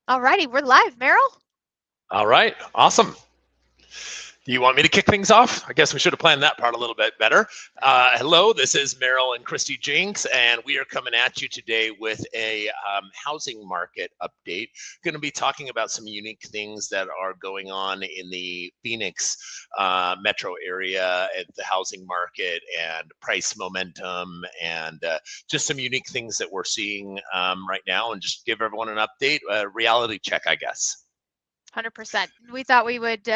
All righty, we're live, Meryl. All right, awesome. Do you want me to kick things off? I guess we should have planned that part a little bit better. Hello, this is Meryl and Christy Jinks, and we are coming at you today with a housing market update. Going to be talking about some unique things that are going on in the Phoenix metro area at the housing market and price momentum and just some unique things that we're seeing right now, and just give everyone an update, a reality check, I guess. 100%. We thought we would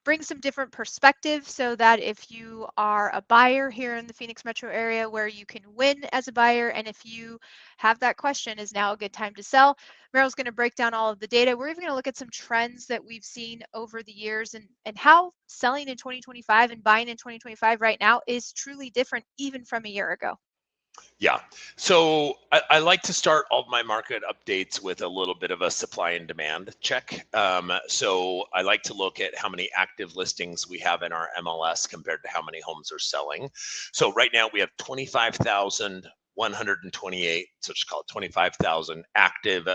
bring some different perspectives so that if you are a buyer here in the Phoenix metro area, where you can win as a buyer, and if you have that question, is now a good time to sell? Meryl's going to break down all of the data. We're even going to look at some trends that we've seen over the years and how selling in 2025 and buying in 2025 right now is truly different even from a year ago. Yeah. So I like to start all of my market updates with a little bit of a supply and demand check. So I like to look at how many active listings we have in our MLS compared to how many homes are selling. So right now we have 25,128, so just call it 25,000 active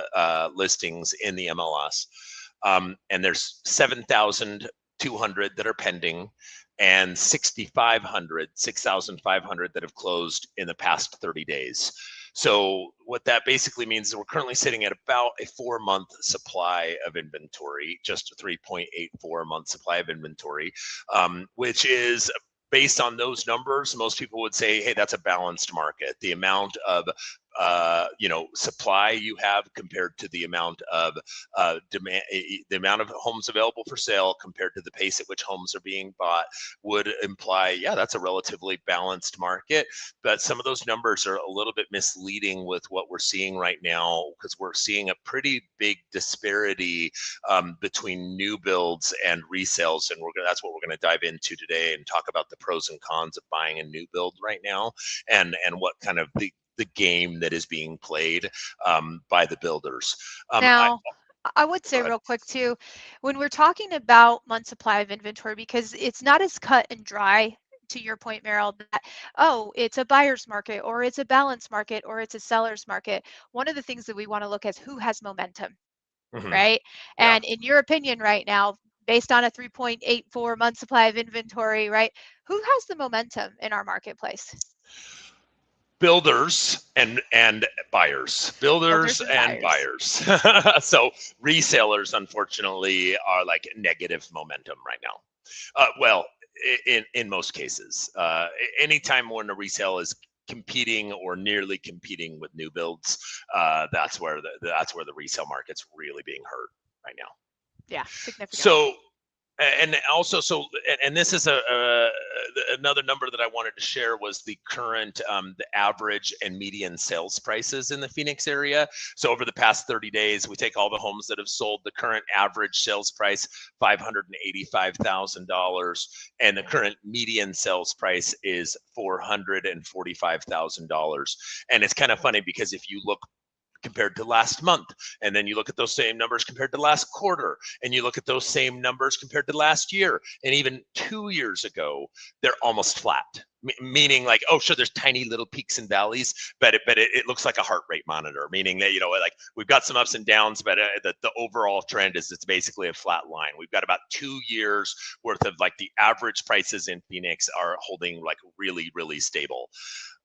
listings in the MLS. And there's 7,200 that are pending and 6,500 that have closed in the past 30 days. So what that basically means is we're currently sitting at about a 4-month supply of inventory, just a 3.84-month supply of inventory, which is based on those numbers. Most people would say, hey, that's a balanced market. The amount of supply you have compared to the amount of demand, the amount of homes available for sale compared to the pace at which homes are being bought would imply, yeah, that's a relatively balanced market. But some of those numbers are a little bit misleading with what we're seeing right now, because we're seeing a pretty big disparity between new builds and resales, and that's what we're going to dive into today and talk about the pros and cons of buying a new build right now, and what kind of the game that is being played by the builders. Now, I would Go say ahead. real quick too, when we're talking about month supply of inventory, because it's not as cut and dry to your point, Meryl, that, oh, it's a buyer's market or it's a balanced market or it's a seller's market. One of the things that we want to look at is who has momentum, Mhm. right? Yeah. And in your opinion right now, based on a 3.84 month supply of inventory, right? Who has the momentum in our marketplace? Builders and buyers, Builders builders and and buyers. buyers. So resellers unfortunately are like negative momentum right now. Well, in most cases, anytime when a resale is competing or nearly competing with new builds, that's where the resale market's really being hurt right now. Yeah, significantly. So, and also, and this is another number that I wanted to share was the current, the average and median sales prices in the Phoenix area. So over the past 30 days, we take all the homes that have sold, the current average sales price, $585,000, and the current median sales price is $445,000. And it's kind of funny because if you look compared to last month, and then you look at those same numbers compared to last quarter, and you look at those same numbers compared to last year, and even 2 years ago, they're almost flat. Meaning, like, oh, sure, there's tiny little peaks and valleys, but it looks like a heart rate monitor. Meaning that, like, we've got some ups and downs, but the overall trend is it's basically a flat line. We've got about 2 years worth of, like, the average prices in Phoenix are holding, like, really, really stable.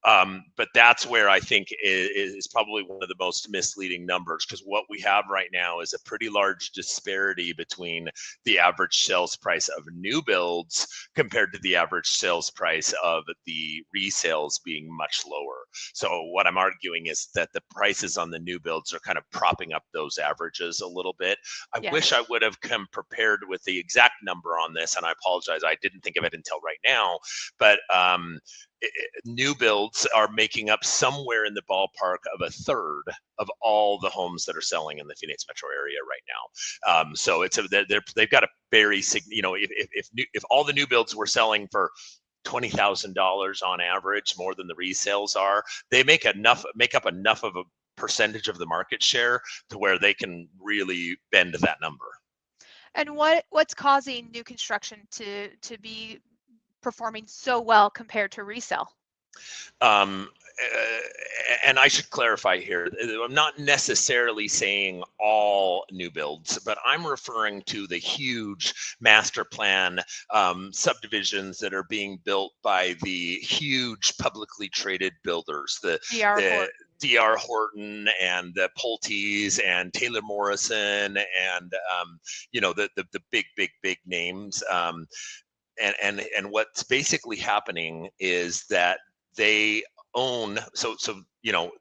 But that's where I think is probably one of the most misleading numbers, because what we have right now is a pretty large disparity between the average sales price of new builds compared to the average sales price of the resales being much lower. So what I'm arguing is that the prices on the new builds are kind of propping up those averages a little bit. I wish I Yes. would have come prepared with the exact number on this, and I apologize, I didn't think of it until right now. But new builds are making up somewhere in the ballpark of a third of all the homes that are selling in the Phoenix metro area right now. So they've got a very, if all the new builds were selling for $20,000 on average, more than the resales are, they make up enough of a percentage of the market share to where they can really bend that number. And what's causing new construction to be performing so well compared to resale? Um, and I should clarify here, I'm not necessarily saying all new builds, but I'm referring to the huge master plan subdivisions that are being built by the huge publicly traded builders, the D.R. Horton. D.R. Horton and the Pulte's and Taylor Morrison and the big names. And what's basically happening is that they own, so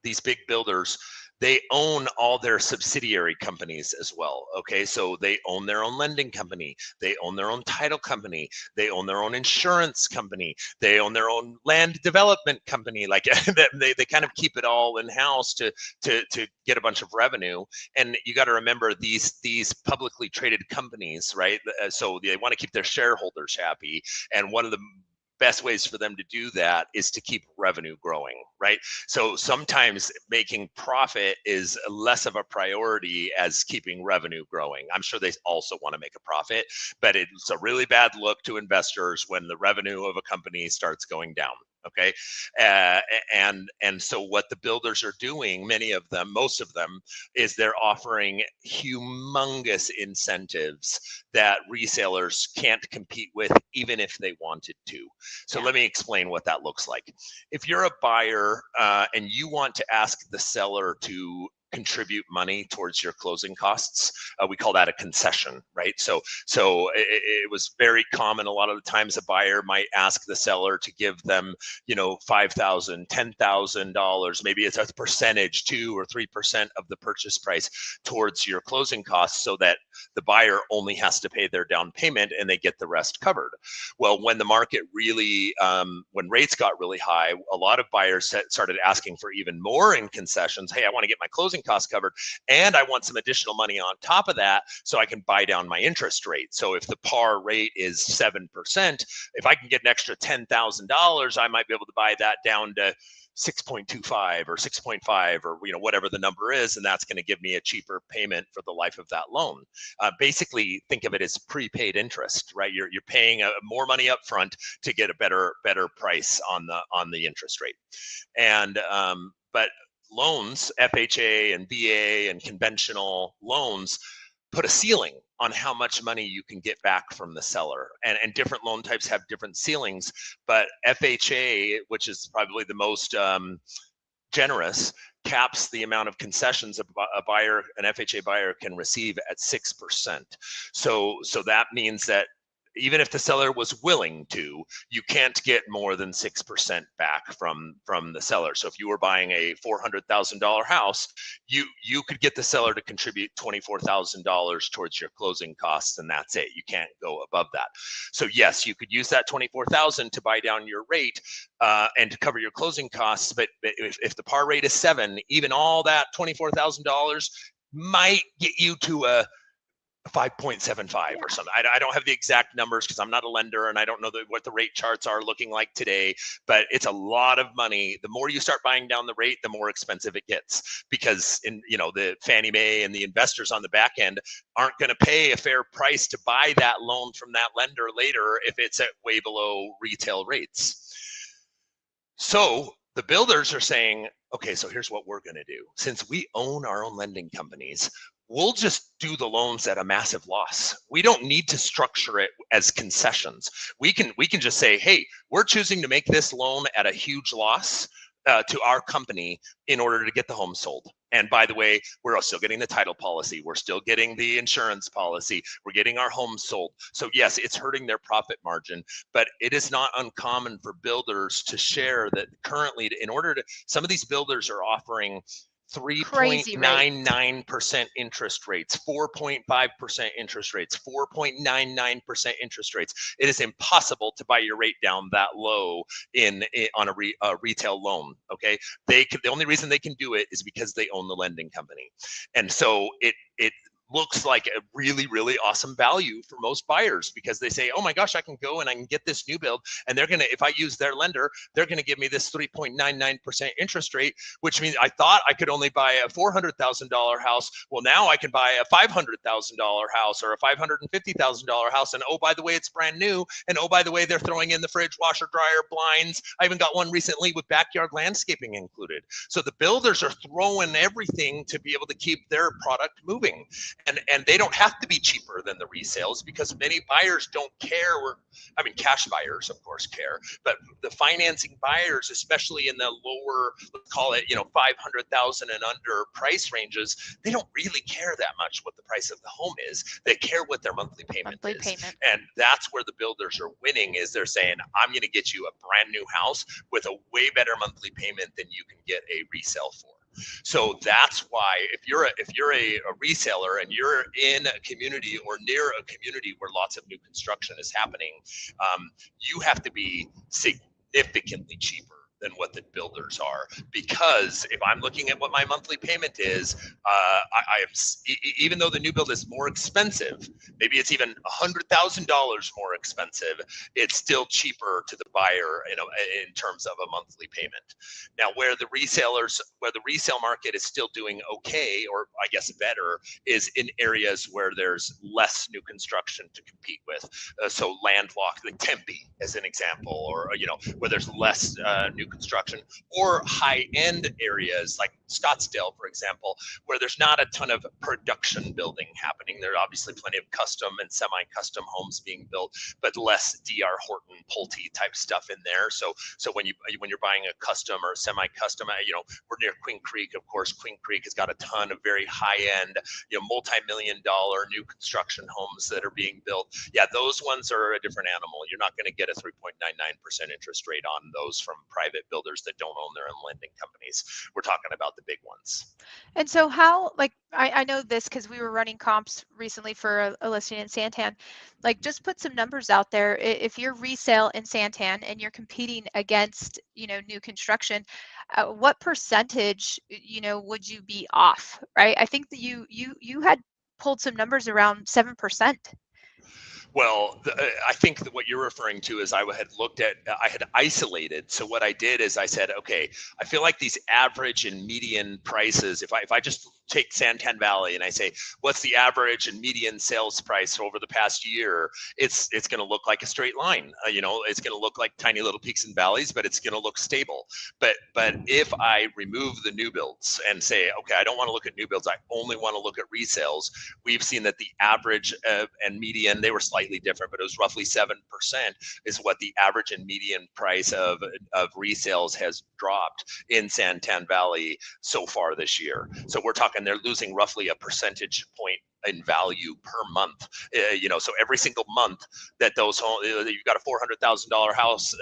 these big builders, they own all their subsidiary companies as well. Okay, so they own their own lending company, they own their own title company, they own their own insurance company, they own their own land development company. Like they kind of keep it all in house to get a bunch of revenue. And you got to remember these publicly traded companies, right? So they want to keep their shareholders happy, and one of the best ways for them to do that is to keep revenue growing, right? So sometimes making profit is less of a priority as keeping revenue growing. I'm sure they also want to make a profit, but it's a really bad look to investors when the revenue of a company starts going down. Okay, and so what the builders are doing, many of them, most of them, is they're offering humongous incentives that resellers can't compete with, even if they wanted to. So let me explain what that looks like. If you're a buyer and you want to ask the seller to contribute money towards your closing costs, we call that a concession, right? So it was very common. A lot of the times a buyer might ask the seller to give them, $5,000, $10,000, maybe it's a percentage, 2 or 3% of the purchase price towards your closing costs, so that the buyer only has to pay their down payment and they get the rest covered. Well, when the market really, when rates got really high, a lot of buyers started asking for even more in concessions. Hey, I want to get my closing costs covered, and I want some additional money on top of that so I can buy down my interest rate. So if the par rate is 7%, if I can get an extra $10,000, I might be able to buy that down to 6.25 or 6.5 or whatever the number is, and that's going to give me a cheaper payment for the life of that loan. Basically, think of it as prepaid interest, right? You're paying more money up front to get a better price on the interest rate. And but loans, FHA and VA and conventional loans, put a ceiling on how much money you can get back from the seller. And different loan types have different ceilings, but FHA, which is probably the most generous, caps the amount of concessions a buyer, an FHA buyer, can receive at 6%. So that means that even if the seller was willing to, you can't get more than 6% back from the seller. So if you were buying a $400,000 house, you could get the seller to contribute $24,000 towards your closing costs, and that's it. You can't go above that. So yes, you could use that $24,000 to buy down your rate and to cover your closing costs. But if the par rate is 7, even all that $24,000 might get you to a 5.75 or something. I don't have the exact numbers because I'm not a lender and I don't know what the rate charts are looking like today, but it's a lot of money. The more you start buying down the rate, the more expensive it gets, because the Fannie Mae and the investors on the back end aren't going to pay a fair price to buy that loan from that lender later if it's at way below retail rates. So the builders are saying, okay, so here's what we're going to do. Since we own our own lending companies, we'll just do the loans at a massive loss. We don't need to structure it as concessions. We can just say, hey, we're choosing to make this loan at a huge loss to our company in order to get the home sold. And by the way, we're still getting the title policy. We're still getting the insurance policy. We're getting our home sold. So yes, it's hurting their profit margin, but it is not uncommon for builders to share that currently, in order to, some of these builders are offering 3.99% interest rates, 4.5% interest rates, 4.99% interest rates. It is impossible to buy your rate down that low on a retail loan. Okay, the only reason they can do it is because they own the lending company, and so it looks like a really, really awesome value for most buyers, because they say, oh my gosh, I can go and I can get this new build, and they're gonna, if I use their lender, they're gonna give me this 3.99% interest rate, which means I thought I could only buy a $400,000 house. Well, now I can buy a $500,000 house or a $550,000 house, and oh, by the way, it's brand new, and oh, by the way, they're throwing in the fridge, washer, dryer, blinds. I even got one recently with backyard landscaping included. So the builders are throwing everything to be able to keep their product moving. And they don't have to be cheaper than the resales, because many buyers don't care. I mean, cash buyers, of course, care, but the financing buyers, especially in the lower, let's call it, 500,000 and under price ranges, they don't really care that much what the price of the home is. They care what their monthly payment is. And that's where the builders are winning, is they're saying, I'm going to get you a brand new house with a way better monthly payment than you can get a resale for. So that's why if you're a reseller and you're in a community or near a community where lots of new construction is happening, you have to be significantly cheaper than what the builders are. Because if I'm looking at what my monthly payment is, even though the new build is more expensive, maybe it's even $100,000 more expensive, it's still cheaper to the buyer in terms of a monthly payment. Now, where the resale market is still doing okay, or I guess better, is in areas where there's less new construction to compete with. So landlocked, like Tempe as an example, or where there's less new construction, or high-end areas like Scottsdale, for example, where there's not a ton of production building happening. There are obviously plenty of custom and semi-custom homes being built, but less D.R. Horton, Pulte type stuff in there. So when you're buying a custom or semi-custom, we're near Queen Creek. Of course, Queen Creek has got a ton of very high-end, multi-million-dollar new construction homes that are being built. Yeah, those ones are a different animal. You're not going to get a 3.99% interest rate on those from private builders that don't own their own lending companies. We're talking about the big ones. And so how, like, I know this because we were running comps recently for a listing in Santan. Like, just put some numbers out there. If you're resale in Santan and you're competing against, new construction, what percentage, would you be off, right? I think that you had pulled some numbers around 7%. Well, I think that what you're referring to is I had isolated. So what I did is I said, okay, I feel like these average and median prices, if I just take Santan Valley and I say, what's the average and median sales price over the past year? It's going to look like a straight line. It's going to look like tiny little peaks and valleys, but it's going to look stable. But if I remove the new builds and say, okay, I don't want to look at new builds, I only want to look at resales, we've seen that the average and median, they were slightly different, but it was roughly 7% is what the average and median price of resales has dropped in Santan Valley so far this year. So we're talking they're losing roughly a percentage point in value per month. So every single month that those homes, you've got a $400,000 house,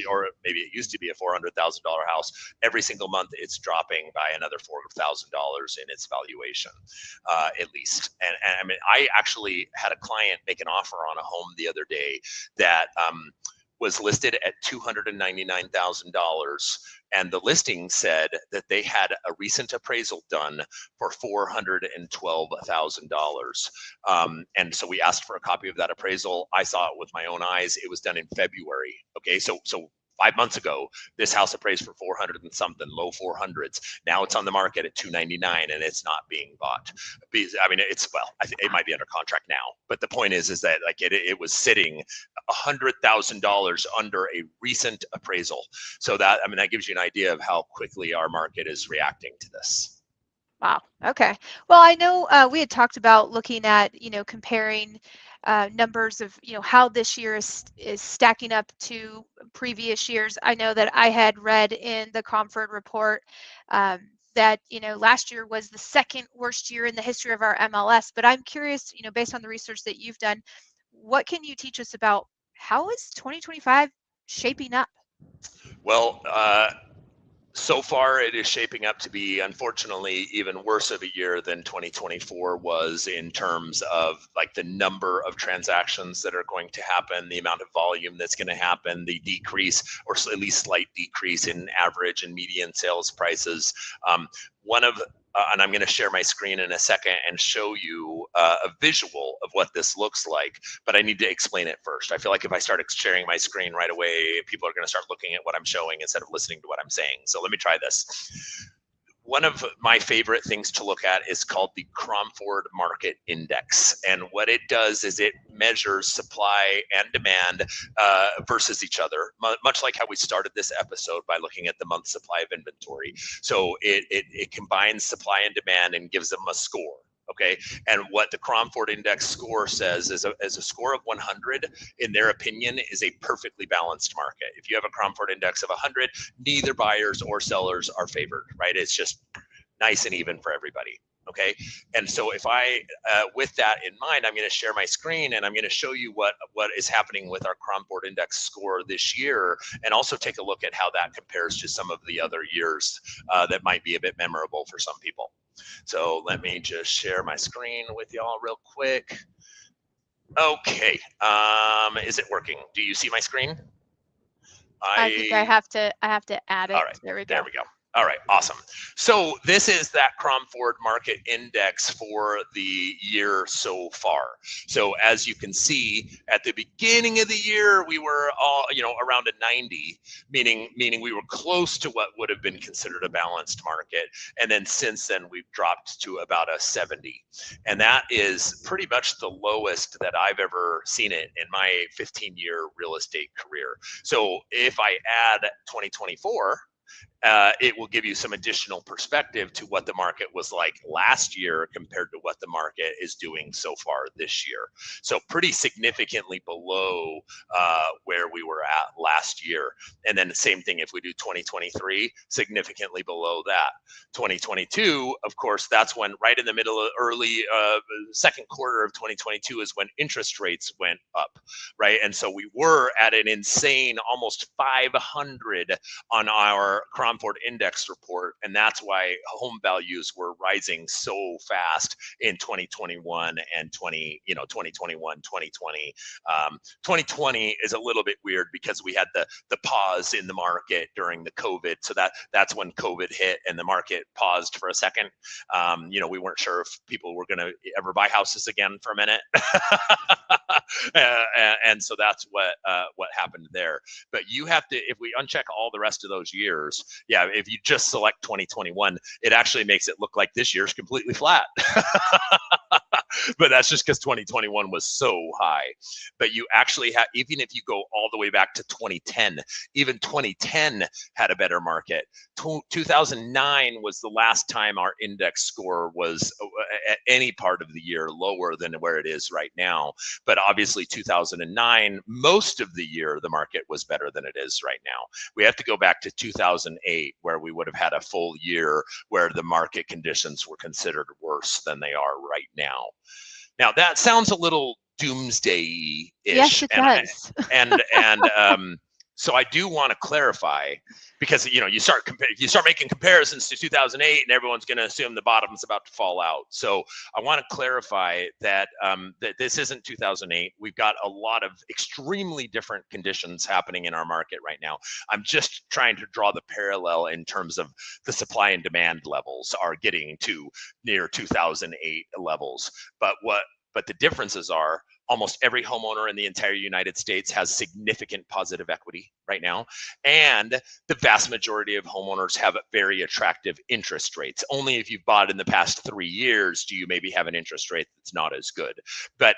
or maybe it used to be a $400,000 house. Every single month, it's dropping by another $4,000 in its valuation, at least. And I mean, I actually had a client make an offer on a home the other day that was listed at $299,000. And the listing said that they had a recent appraisal done for $412,000. And so we asked for a copy of that appraisal. I saw it with my own eyes. It was done in February. Okay, so 5 months ago, this house appraised for 400 and something, low 400s. Now it's on the market at 299 and it's not being bought. I mean, it might be under contract now, but the point is that like it was sitting $100,000 under a recent appraisal. So that gives you an idea of how quickly our market is reacting to this. Wow. Okay. Well, I know we had talked about looking at, comparing numbers of, how this year is stacking up to previous years. I know that I had read in the Comfort report that, last year was the second worst year in the history of our MLS. But I'm curious, based on the research that you've done, what can you teach us about how is 2025 shaping up? Well, so far, it is shaping up to be, unfortunately, even worse of a year than 2024 was in terms of like the number of transactions that are going to happen, the amount of volume that's going to happen, the decrease or at least slight decrease in average and median sales prices. And I'm going to share my screen in a second and show you a visual of what this looks like, but I need to explain it first. I feel like if I start sharing my screen right away, people are going to start looking at what I'm showing instead of listening to what I'm saying. So let me try this. One of my favorite things to look at is called the Cromford Market Index. And what it does is it measures supply and demand versus each other, much like how we started this episode by looking at the month supply of inventory. So it combines supply and demand and gives them a score. Okay, and what the Cromford Index score says is a score of 100, in their opinion, is a perfectly balanced market. If you have a Cromford Index of 100, neither buyers or sellers are favored, right? It's just nice and even for everybody. Okay, and so if I, with that in mind, I'm going to share my screen and I'm going to show you what is happening with our Cromford Index score this year, and also take a look at how that compares to some of the other years that might be a bit memorable for some people. So let me just share my screen with y'all real quick. Okay, is it working? Do you see my screen? I think I have to add it. All right, there we go. There we go. All right, awesome. So this is that Cromford Market Index for the year so far. So as you can see, at the beginning of the year, we were all, around a 90, meaning we were close to what would have been considered a balanced market. And then since then, we've dropped to about a 70. And that is pretty much the lowest that I've ever seen it in my 15-year real estate career. So if I add 2024, it will give you some additional perspective to what the market was like last year compared to what the market is doing so far this year. So pretty significantly below where we were at last year. And then the same thing if we do 2023, significantly below that. 2022, of course, that's when right in the middle of early second quarter of 2022 is when interest rates went up, right? And so we were at an insane almost 500 on our Cromford Index report, and that's why home values were rising so fast in 2021 and 2021, 2020. 2020 is a little bit weird because we had the pause in the market during the COVID, so that's when COVID hit and the market paused for a second. We weren't sure if people were going to ever buy houses again for a minute, and so that's what happened there. But you have to, if we uncheck all the rest of those years, yeah, if you just select 2021, it actually makes it look like this year's completely flat. But that's just because 2021 was so high. But you actually have, even if you go all the way back to 2010, even 2010 had a better market. 2009 was the last time our index score was at any part of the year lower than where it is right now. But obviously 2009, most of the year, the market was better than it is right now. We have to go back to 2008, where we would have had a full year where the market conditions were considered worse than they are right now. Now that sounds a little doomsday-ish. Yes, it does. So I do want to clarify, because you start making comparisons to 2008, and everyone's going to assume the bottom's about to fall out. So I want to clarify that that this isn't 2008. We've got a lot of extremely different conditions happening in our market right now. I'm just trying to draw the parallel in terms of the supply and demand levels are getting to near 2008 levels. But the differences are almost every homeowner in the entire United States has significant positive equity right now. And the vast majority of homeowners have very attractive interest rates. Only if you've bought in the past 3 years do you maybe have an interest rate that's not as good. But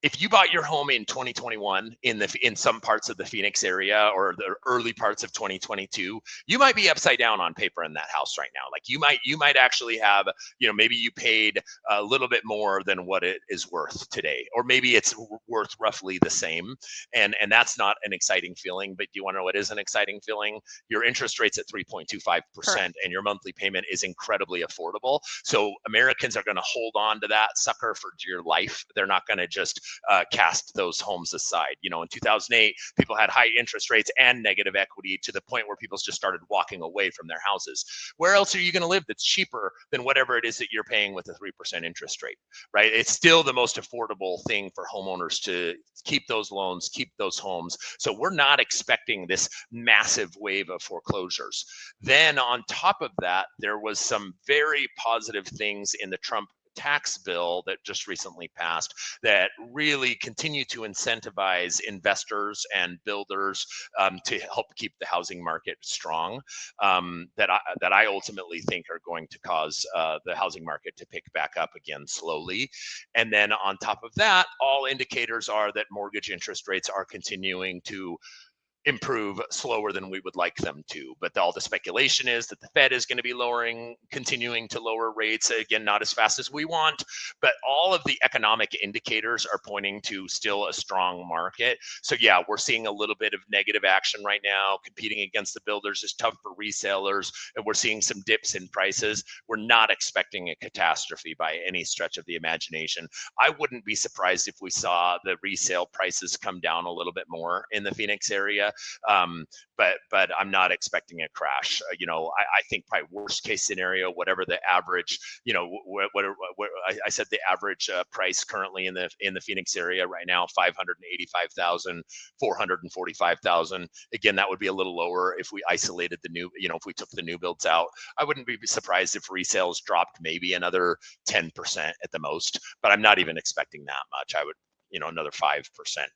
if you bought your home in 2021 in some parts of the Phoenix area or the early parts of 2022, you might be upside down on paper in that house right now. Like you might actually have, maybe you paid a little bit more than what it is worth today, or maybe it's worth roughly the same. And that's not an exciting feeling. But do you want to know what is an exciting feeling? Your interest rate's at 3.25%, and your monthly payment is incredibly affordable. So Americans are going to hold on to that sucker for dear life. They're not going to just cast those homes aside. In 2008, people had high interest rates and negative equity to the point where people just started walking away from their houses. Where else are you going to live that's cheaper than whatever it is that you're paying with a 3% interest rate, right? It's still the most affordable thing for homeowners to keep those loans, keep those homes. So we're not expecting this massive wave of foreclosures. Then on top of that, there was some very positive things in the Trump tax bill that just recently passed that really continue to incentivize investors and builders to help keep the housing market strong, that I ultimately think are going to cause the housing market to pick back up again slowly. And then on top of that, all indicators are that mortgage interest rates are continuing to improve slower than we would like them to. But all the speculation is that the Fed is going to be continuing to lower rates, again, not as fast as we want, but all of the economic indicators are pointing to still a strong market. So yeah, we're seeing a little bit of negative action right now. Competing against the builders is tough for resellers, and we're seeing some dips in prices. We're not expecting a catastrophe by any stretch of the imagination. I wouldn't be surprised if we saw the resale prices come down a little bit more in the Phoenix area. But I'm not expecting a crash. I think probably worst case scenario, whatever the average, what I said the average price currently in the Phoenix area right now, 585,000, 445,000. Again, that would be a little lower if we isolated if we took the new builds out. I wouldn't be surprised if resales dropped maybe another 10% at the most, but I'm not even expecting that much. I would another 5%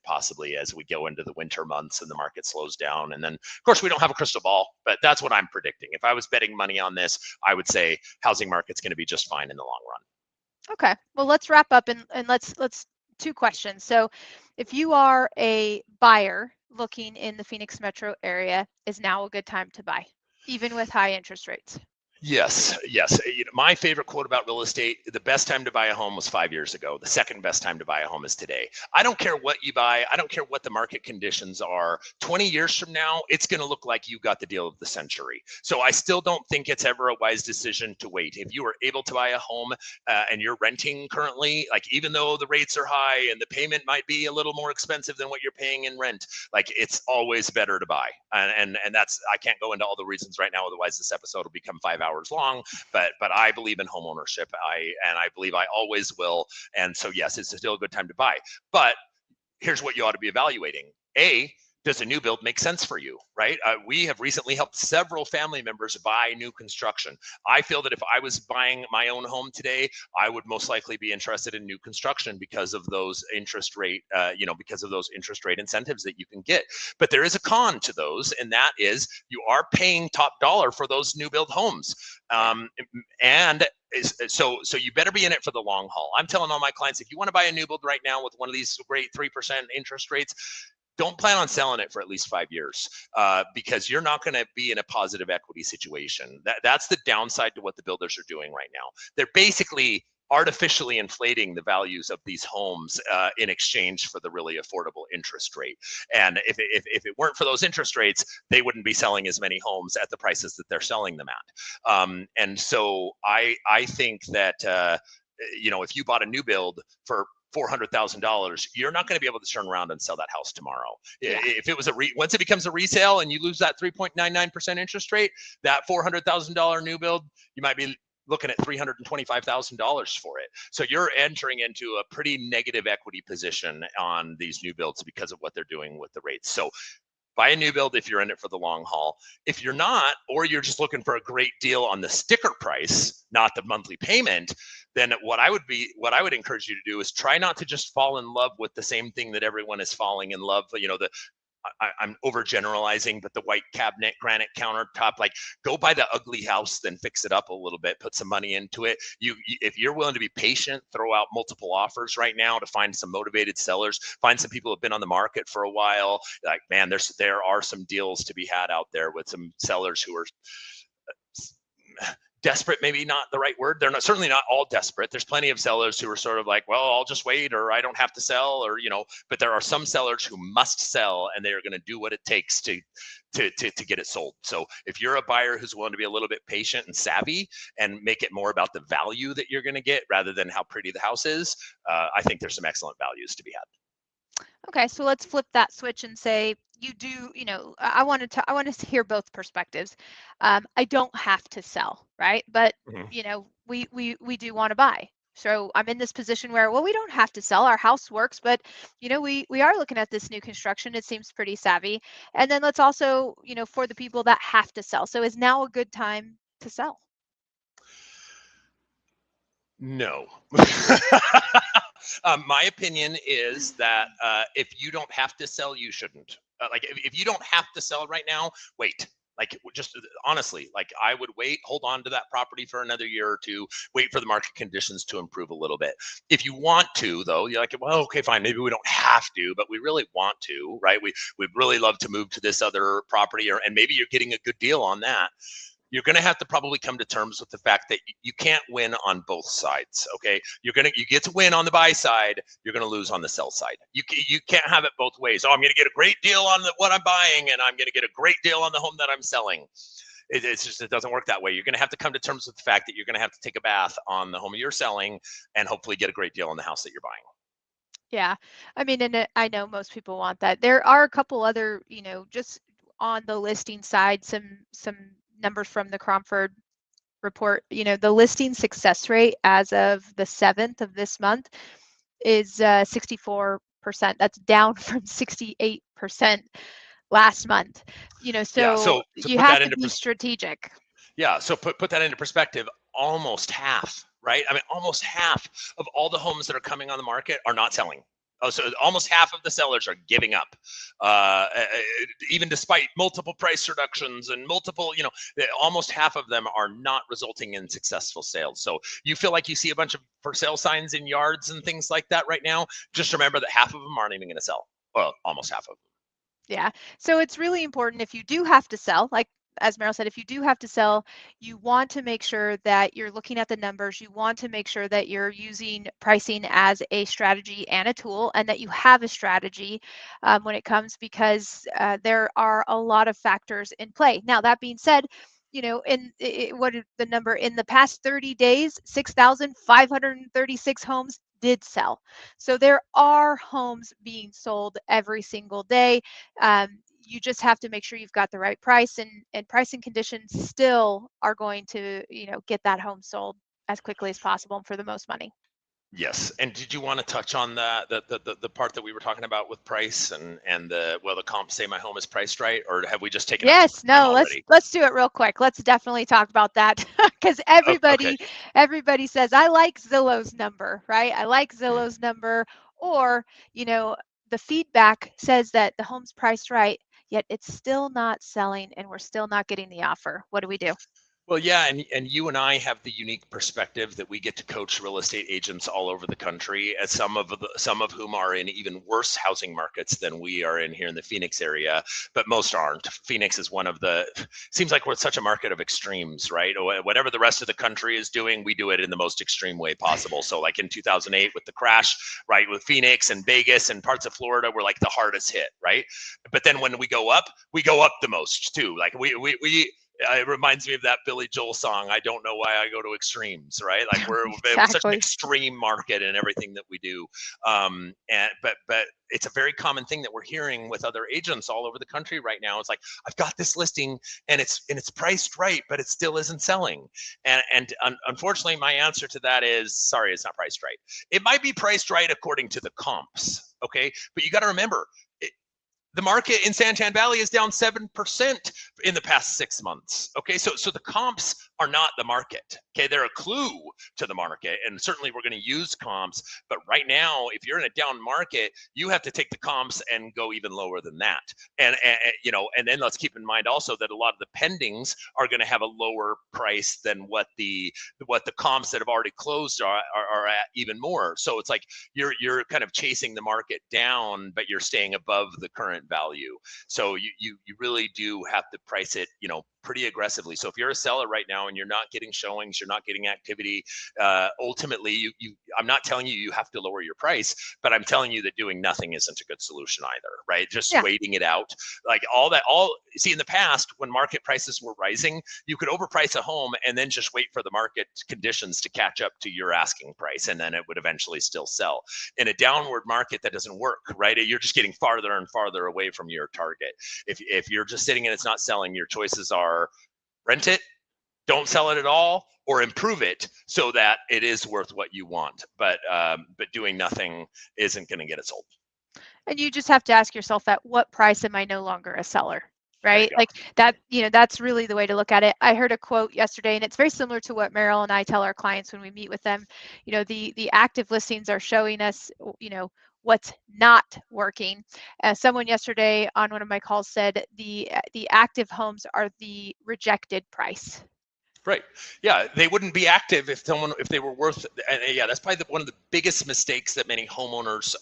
possibly as we go into the winter months and the market slows down. And then, of course, we don't have a crystal ball, but that's what I'm predicting. If I was betting money on this, I would say housing market's going to be just fine in the long run. Okay, well, let's wrap up and let's two questions. So if you are a buyer looking in the Phoenix metro area, is now a good time to buy, even with high interest rates? Yes. My favorite quote about real estate: the best time to buy a home was 5 years ago. The second best time to buy a home is today. I don't care what you buy. I don't care what the market conditions are. 20 years from now, it's going to look like you got the deal of the century. So I still don't think it's ever a wise decision to wait. If you are able to buy a home and you're renting currently, like even though the rates are high and the payment might be a little more expensive than what you're paying in rent, like it's always better to buy. And that's, I can't go into all the reasons right now, otherwise this episode will become 5 hours long, but I believe in home ownership. I believe I always will. And so yes, it's still a good time to buy. But here's what you ought to be evaluating. Does a new build make sense for you, right? We have recently helped several family members buy new construction. I feel that if I was buying my own home today, I would most likely be interested in new construction because of those interest rate, incentives that you can get. But there is a con to those, and that is you are paying top dollar for those new build homes. So you better be in it for the long haul. I'm telling all my clients, if you want to buy a new build right now with one of these great 3% interest rates, don't plan on selling it for at least 5 years because you're not going to be in a positive equity situation. That's the downside to what the builders are doing right now. They're basically artificially inflating the values of these homes in exchange for the really affordable interest rate. And if it weren't for those interest rates, they wouldn't be selling as many homes at the prices that they're selling them at. And so I think that if you bought a new build for $400,000, you're not going to be able to turn around and sell that house tomorrow. Yeah. If it was once it becomes a resale and you lose that 3.99% interest rate, that $400,000 new build, you might be looking at $325,000 for it. So you're entering into a pretty negative equity position on these new builds because of what they're doing with the rates. So buy a new build if you're in it for the long haul. If you're not, or you're just looking for a great deal on the sticker price, not the monthly payment, then what I would encourage you to do is try not to just fall in love with the same thing that everyone is falling in love. I'm overgeneralizing, but the white cabinet, granite countertop, like go buy the ugly house, then fix it up a little bit, put some money into it. If you're willing to be patient, throw out multiple offers right now to find some motivated sellers, find some people who have been on the market for a while. Like, man, there are some deals to be had out there with some sellers who are desperate, maybe not the right word. They're certainly not all desperate. There's plenty of sellers who are sort of like, well, I'll just wait, or I don't have to sell, or, but there are some sellers who must sell and they are going to do what it takes to get it sold. So if you're a buyer who's willing to be a little bit patient and savvy and make it more about the value that you're going to get rather than how pretty the house is, I think there's some excellent values to be had. Okay, so let's flip that switch and say I want to hear both perspectives. I don't have to sell, right? But we do want to buy. So I'm in this position where, well, we don't have to sell. Our house works, but we are looking at this new construction. It seems pretty savvy. And then let's also, for the people that have to sell. So is now a good time to sell? No. My opinion is that if you don't have to sell, you shouldn't. Like if you don't have to sell right now, wait. Like just honestly, like I would wait, hold on to that property for another year or two, wait for the market conditions to improve a little bit. If you want to, though, you're like, well, okay, fine, maybe we don't have to, but we really want to, right? We'd really love to move to this other property, and maybe you're getting a good deal on that. You're going to have to probably come to terms with the fact that you can't win on both sides. Okay, you get to win on the buy side, you're going to lose on the sell side. You can't have it both ways. Oh, I'm going to get a great deal on what I'm buying, and I'm going to get a great deal on the home that I'm selling. It doesn't work that way. You're going to have to come to terms with the fact that you're going to have to take a bath on the home you're selling, and hopefully get a great deal on the house that you're buying. Yeah, I mean, and I know most people want that. There are a couple other, just on the listing side, some numbers from the Cromford report. The listing success rate as of the 7th of this month is 64%. That's down from 68% last month. Yeah. So So to you put have that to into be strategic. yeah, so put that into perspective. Almost half, right? I mean, almost half of all the homes that are coming on the market are not selling. Oh, so almost half of the sellers are giving up, even despite multiple price reductions and multiple, almost half of them are not resulting in successful sales. So you feel like you see a bunch of for sale signs in yards and things like that right now. Just remember that half of them aren't even going to sell. Well, almost half of them. Yeah. So it's really important if you do have to sell, like as Meryl said, if you do have to sell, you want to make sure that you're looking at the numbers. You want to make sure that you're using pricing as a strategy and a tool, and that you have a strategy when it comes, because there are a lot of factors in play. Now, that being said, what is the number in the past 30 days? 6,536 homes did sell. So there are homes being sold every single day. You just have to make sure you've got the right price, and pricing conditions still are going to, get that home sold as quickly as possible and for the most money. Yes. And did you want to touch on the part that we were talking about with price and the comps say my home is priced right, or have we just taken up too Yes, much time no, let's already? let's do it real quick. Let's definitely talk about that because Okay. everybody says I like Zillow's number, right? I like Mm. Zillow's number, or you know, the feedback says that the home's priced right, yet it's still not selling and we're still not getting the offer. What do we do? Well, yeah, and you and I have the unique perspective that we get to coach real estate agents all over the country, as some of whom are in even worse housing markets than we are in here in the Phoenix area, but most aren't. Phoenix is one of the seems like we're such a market of extremes, right? Whatever the rest of the country is doing, we do it in the most extreme way possible. So, like in 2008 with the crash, right, with Phoenix and Vegas and parts of Florida were like the hardest hit, right? But then when we go up the most too. Like we it reminds me of that Billy Joel song. I don't know why I go to extremes, right? Like we're such an Exactly. extreme market in everything that we do. And but it's a very common thing that we're hearing with other agents all over the country right now. It's like, I've got this listing and it's priced right, but it still isn't selling. And unfortunately, my answer to that is sorry, it's not priced right. It might be priced right according to the comps, okay? But you got to remember, the market in Santan Valley is down 7% in the past 6 months. Okay, so the comps are not the market. Okay, they're a clue to the market, and certainly we're going to use comps. But right now, if you're in a down market, you have to take the comps and go even lower than that. And then let's keep in mind also that a lot of the pendings are going to have a lower price than what the comps that have already closed are at even more. So it's like you're kind of chasing the market down, but you're staying above the current value. So you really do have to price it, pretty aggressively. So if you're a seller right now and you're not getting showings, you're not getting activity, ultimately I'm not telling you have to lower your price, but I'm telling you that doing nothing isn't a good solution either, right? Just Yeah. waiting it out. Like see, in the past when market prices were rising, you could overprice a home and then just wait for the market conditions to catch up to your asking price, and then it would eventually still sell. In a downward market, that doesn't work, right? You're just getting farther and farther away from your target. If you're just sitting and it's not selling, your choices are rent it, don't sell it at all, or improve it so that it is worth what you want. But doing nothing isn't going to get it sold. And you just have to ask yourself, at what price am I no longer a seller? right? Like that, that's really the way to look at it. I heard a quote yesterday, and it's very similar to what Meryl and I tell our clients when we meet with them. The active listings are showing us, what's not working. Someone yesterday on one of my calls said the active homes are the rejected price. Right. Yeah, they wouldn't be active if they were worth. And yeah, that's probably one of the biggest mistakes that many homeowners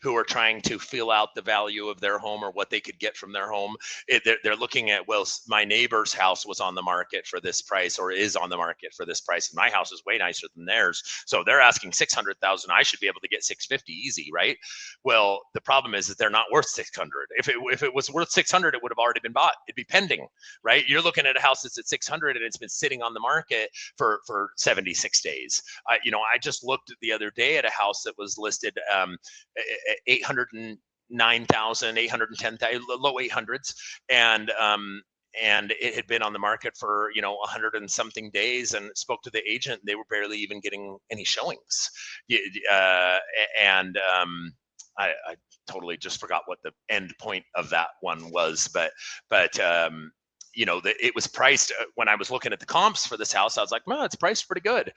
who are trying to feel out the value of their home or what they could get from their home. They're looking at, well, my neighbor's house was on the market for this price or is on the market for this price, and my house is way nicer than theirs. So they're asking 600,000. I should be able to get 650 easy, right? Well, the problem is that they're not worth 600. If it was worth 600, it would have already been bought. It'd be pending, right? You're looking at a house that's at 600 and it's been sitting on the market for 76 days. I just looked the other day at a house that was listed 809,000, 810,000, low 800s, and it had been on the market for 100 and something days, and spoke to the agent. They were barely even getting any showings, and I totally just forgot what the end point of that one was, but it was priced when I was looking at the comps for this house. I was like, well, it's priced pretty good.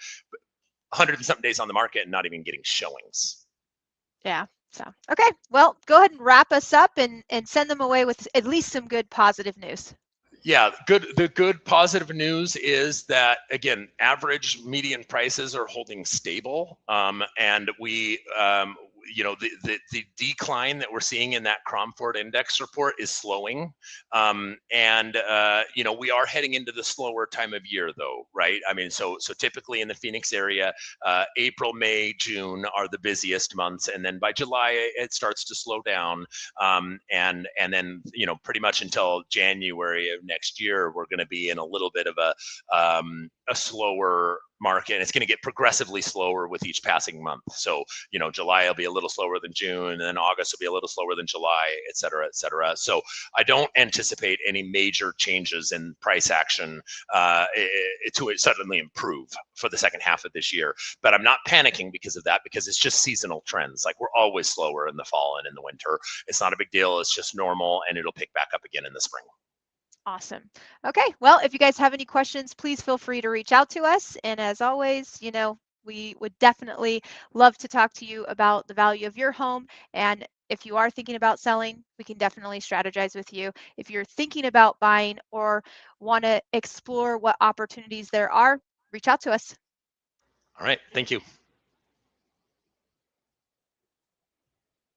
100 and something days on the market and not even getting showings. Yeah. So, okay. Well, go ahead and wrap us up and send them away with at least some good positive news. Yeah, the good positive news is that, again, average median prices are holding stable, and we the decline that we're seeing in that Cromford Index report is slowing, and we are heading into the slower time of year, though, right? I mean, so typically in the Phoenix area, April, May, June are the busiest months, and then by July it starts to slow down, and then pretty much until January of next year we're going to be in a little bit of a slower market, and it's going to get progressively slower with each passing month. So July will be a little slower than June, and then August will be a little slower than July, et cetera, et cetera. So I don't anticipate any major changes in price action to suddenly improve for the second half of this year. But I'm not panicking because of that, because it's just seasonal trends. Like, we're always slower in the fall and in the winter. It's not a big deal. It's just normal, and it'll pick back up again in the spring. Awesome. Okay. Well, if you guys have any questions, please feel free to reach out to us. And as always, we would definitely love to talk to you about the value of your home. And if you are thinking about selling, we can definitely strategize with you. If you're thinking about buying or want to explore what opportunities there are, reach out to us. All right. Thank you.